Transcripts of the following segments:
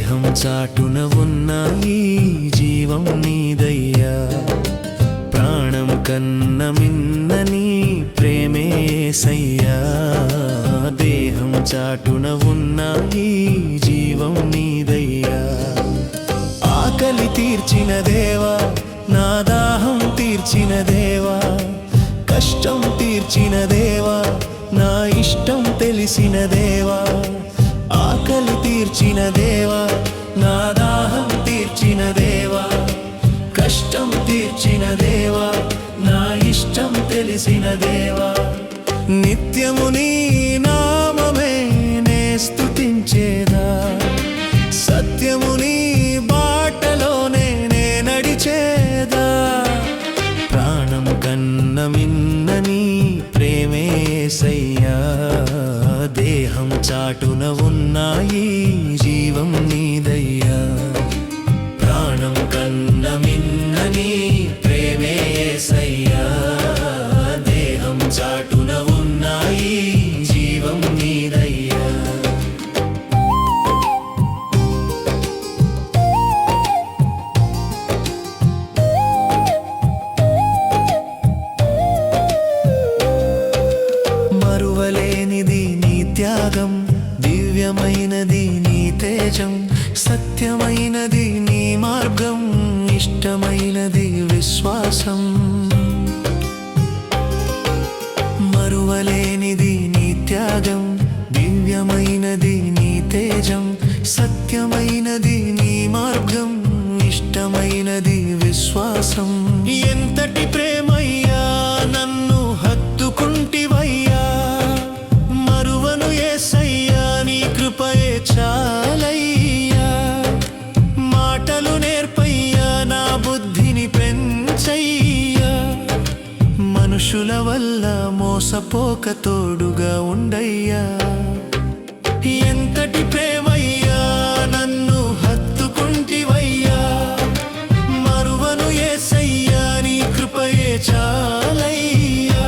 దేహం చాటున ఉన్న ఈ జీవం నీదయ్యా ప్రాణం కన్న మిన్న నీ ప్రేమే యేసయ్యా దేహం చాటున ఉన్న ఈ జీవం నీదయ్యా ఆకలి తీర్చిన దేవా నా దాహం తీర్చిన దేవా కష్టం తీర్చిన దేవా నా ఇష్టం తెలిసిన దేవా ఆకలి తీర్చిన దేవా నా దాహం తీర్చిన దేవా కష్టం తీర్చిన దేవా నా ఇష్టం తెలిసిన దేవా నిత్యము నీ నామమే నే స్తుతించేదా సత్యము నీ బాటలోనే నే నడిచేదా ప్రాణం కన్న మిన్న నీ ప్రేమే యేసయ్యా దేహం చాటున ఉన్నాయి జీవం నీదయ్యా ప్రాణం కన్న మిన్న నీ ప్రేమే యేసయ్యా దేహం చాటున ఉన్నాయి జీవం నీదయ్యా మరువలేనిది నీ త్యాగం దివ్యమైనది నీ తేజం సత్యమైనది నీ మార్గం ఇష్టమైనది విశ్వాసం మరువలేనిది నీ త్యాగం దివ్యమైనది నీ తేజం సత్యమైనది నీ మార్గం ఇష్టమైనది విశ్వాసం ఎంతటి ప్రేమయ్యా నన్ను హత్తుకుంటివయ్యా మరువను యేసయ్యా నీ కృపయే చాలయ్యా మాటలు నేర్పయ్యా నా బుద్ధిని పెంచయ్యా మనుషుల వల్ల మోసపోక తోడుగా ఉండయ్యా ఎంతటి ప్రేమయ్యా నన్ను హత్తుకుంటివయ్యా మరువను యేసయ్యా నీ కృపయే చాలయ్యా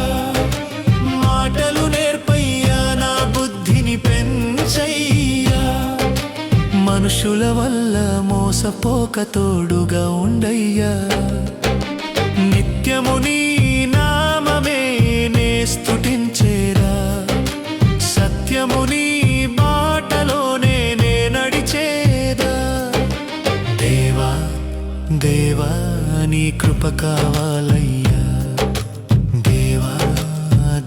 మాటలు నేర్పయ్యా నా బుద్ధిని పెంచయ్యా మనుషుల వల్ల మోసపోక తోడుగా ఉండయ్యా నిత్యము నీ నామమే నే స్తుతించేరా సత్యము నీ బాటలోనే నే నడిచేదా దేవా దేవా నీ కృప కావాలయ్యా దేవా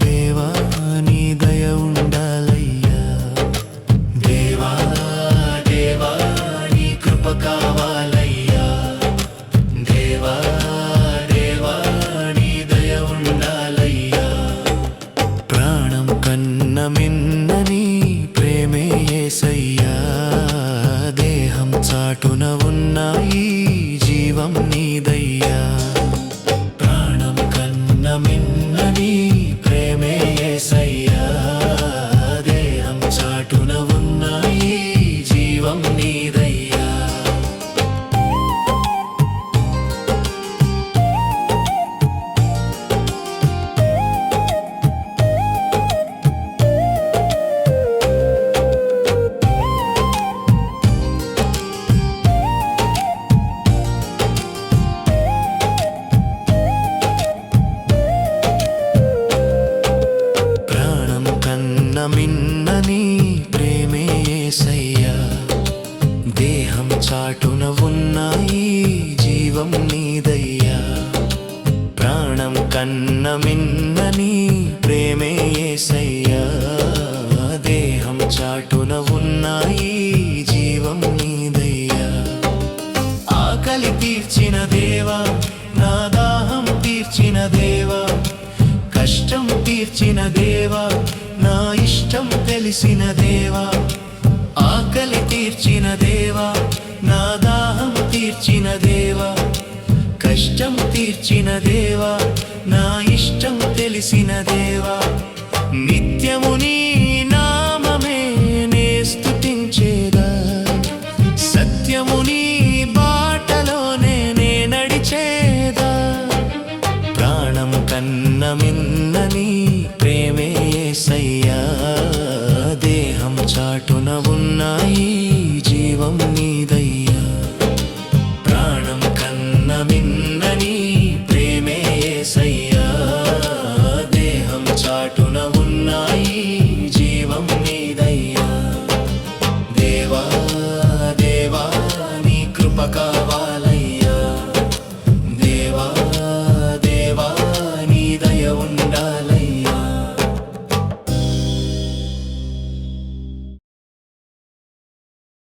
దేవా నీ దయ ఉండాలయ్యా దేవా దేవా నీ కృప కావాలయ్యా దేవా దేవా నీ దయ ఉండాలయ్యా ప్రాణం కన్న మిన్న నీ ప్రేమే యేసయ్యా దేహం చాటున ఉన్నాయి జీవం నీదయ్యా ప్రాణం కన్న మిన్న నీ ప్రేమే యేసయ్యా దేహం చాటున ఉన్నాయి జీవం నీదయ్యా ప్రాణం కన్న మిన్న నీ ప్రేమే యేసయ్యా దేహం చాటున ఉన్నాయి జీవం నీదయ్యా ప్రాణం కన్న మిన్న నీ ప్రేమే యేసయ్యా దేహం చాటున ఉన్నాయి జీవం నీదయ్యా ఆకలి తీర్చిన దేవా నా దాహం తీర్చిన దేవా కష్టం తీర్చిన దేవా నా ఇష్టం తెలిసిన దేవా ఆకలి తీర్చిన దేవా నా దాహం తీర్చిన దేవా కష్టం తీర్చిన దేవా నా ఇష్టం తెలిసిన దేవా నిత్యము నీ నామమే నే స్తుతించేదా సత్యము నీ బాటలోనే నే నడిచేదా ప్రాణం కన్న మిన్న నీ ప్రేమే యేసయ్యా దేహం చాటున ఉన్నాయి జీవం నీదయ్యా నింపక